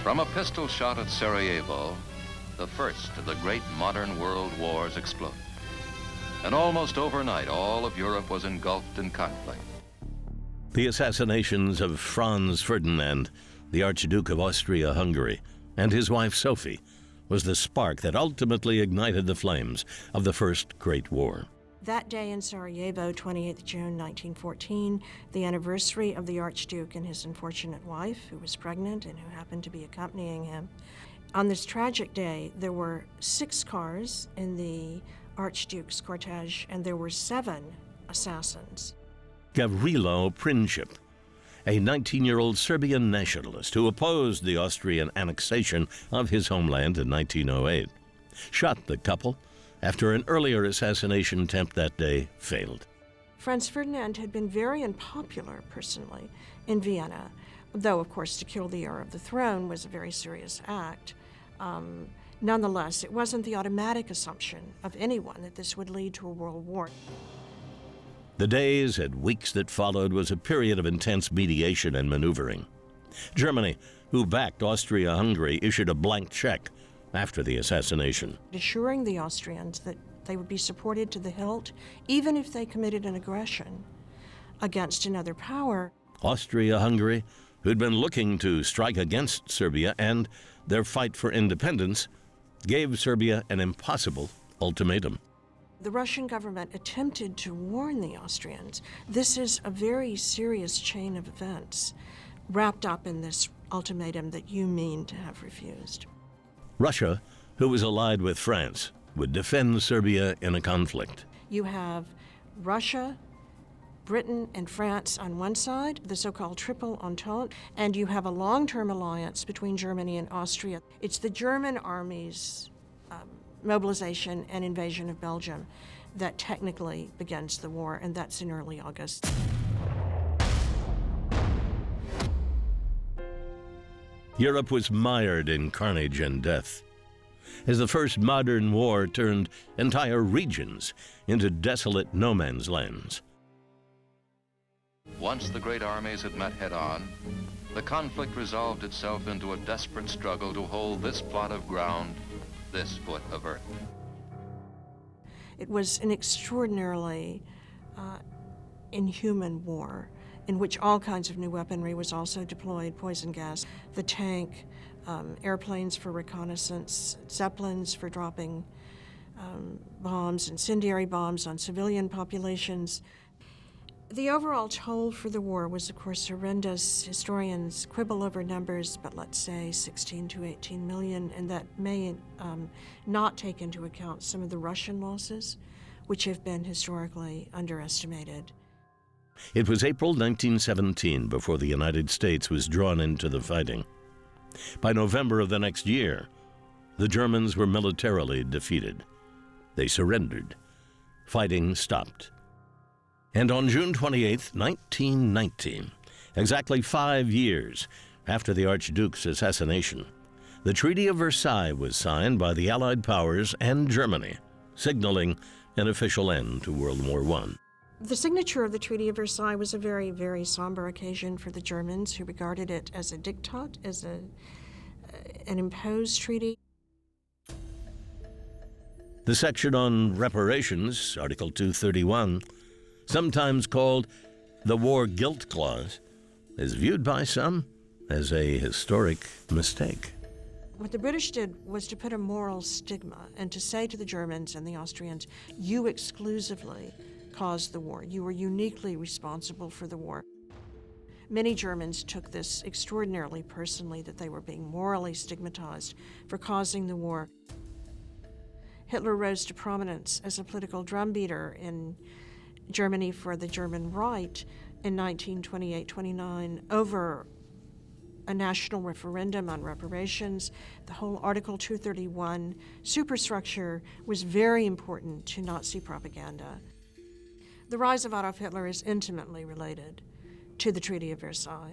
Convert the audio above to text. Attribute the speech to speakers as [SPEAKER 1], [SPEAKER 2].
[SPEAKER 1] From a pistol shot at Sarajevo, the first of the great modern world wars exploded. And almost overnight, all of Europe was engulfed in conflict.
[SPEAKER 2] The assassinations of Franz Ferdinand, the Archduke of Austria-Hungary, and his wife Sophie was the spark that ultimately ignited the flames of the First Great War.
[SPEAKER 3] That day in Sarajevo, 28th June 1914, the anniversary of the Archduke and his unfortunate wife, who was pregnant and who happened to be accompanying him. On this tragic day, there were 6 cars in the Archduke's cortege, and there were 7 assassins.
[SPEAKER 2] Gavrilo Princip, a 19-year-old Serbian nationalist who opposed the Austrian annexation of his homeland in 1908, shot the couple after an earlier assassination attempt that day failed.
[SPEAKER 3] Franz Ferdinand had been very unpopular personally in Vienna, though, of course, to kill the heir of the throne was a very serious act. Nonetheless, it wasn't the automatic assumption of anyone that this would lead to a world war.
[SPEAKER 2] The days and weeks that followed was a period of intense mediation and maneuvering. Germany, who backed Austria-Hungary, issued a blank check after the assassination,
[SPEAKER 3] assuring the Austrians that they would be supported to the hilt, even if they committed an aggression against another power.
[SPEAKER 2] Austria-Hungary, who'd been looking to strike against Serbia and their fight for independence, gave Serbia an impossible ultimatum.
[SPEAKER 3] The Russian government attempted to warn the Austrians. This is a very serious chain of events wrapped up in this ultimatum that you mean to have refused.
[SPEAKER 2] Russia, who was allied with France, would defend Serbia in a conflict.
[SPEAKER 3] You have Russia, Britain, and France on one side, the so-called Triple Entente, and you have a long-term alliance between Germany and Austria. It's the German army's mobilization and invasion of Belgium that technically begins the war, and that's in early August.
[SPEAKER 2] Europe was mired in carnage and death, as the first modern war turned entire regions into desolate no man's lands.
[SPEAKER 1] Once the great armies had met head-on, the conflict resolved itself into a desperate struggle to hold this plot of ground, this foot of earth.
[SPEAKER 3] It was an extraordinarily inhuman war in which all kinds of new weaponry was also deployed, poison gas, the tank, airplanes for reconnaissance, zeppelins for dropping bombs, incendiary bombs on civilian populations. The overall toll for the war was, of course, horrendous. Historians quibble over numbers, but let's say 16 to 18 million, and that may not take into account some of the Russian losses, which have been historically underestimated.
[SPEAKER 2] It was April 1917 before the United States was drawn into the fighting. By November of the next year, the Germans were militarily defeated. They surrendered. Fighting stopped. And on June 28, 1919, exactly 5 years after the Archduke's assassination, the Treaty of Versailles was signed by the Allied powers and Germany, signaling an official end to World War I.
[SPEAKER 3] The signature of the Treaty of Versailles was a very, very somber occasion for the Germans, who regarded it as a diktat, as an imposed treaty.
[SPEAKER 2] The section on reparations, Article 231, sometimes called the War Guilt Clause, is viewed by some as a historic mistake.
[SPEAKER 3] What the British did was to put a moral stigma and to say to the Germans and the Austrians, you exclusively caused the war. You were uniquely responsible for the war. Many Germans took this extraordinarily personally, that they were being morally stigmatized for causing the war. Hitler rose to prominence as a political drumbeater in Germany for the German right in 1928-29 over a national referendum on reparations. The whole Article 231 superstructure was very important to Nazi propaganda. The rise of Adolf Hitler is intimately related to the Treaty of Versailles.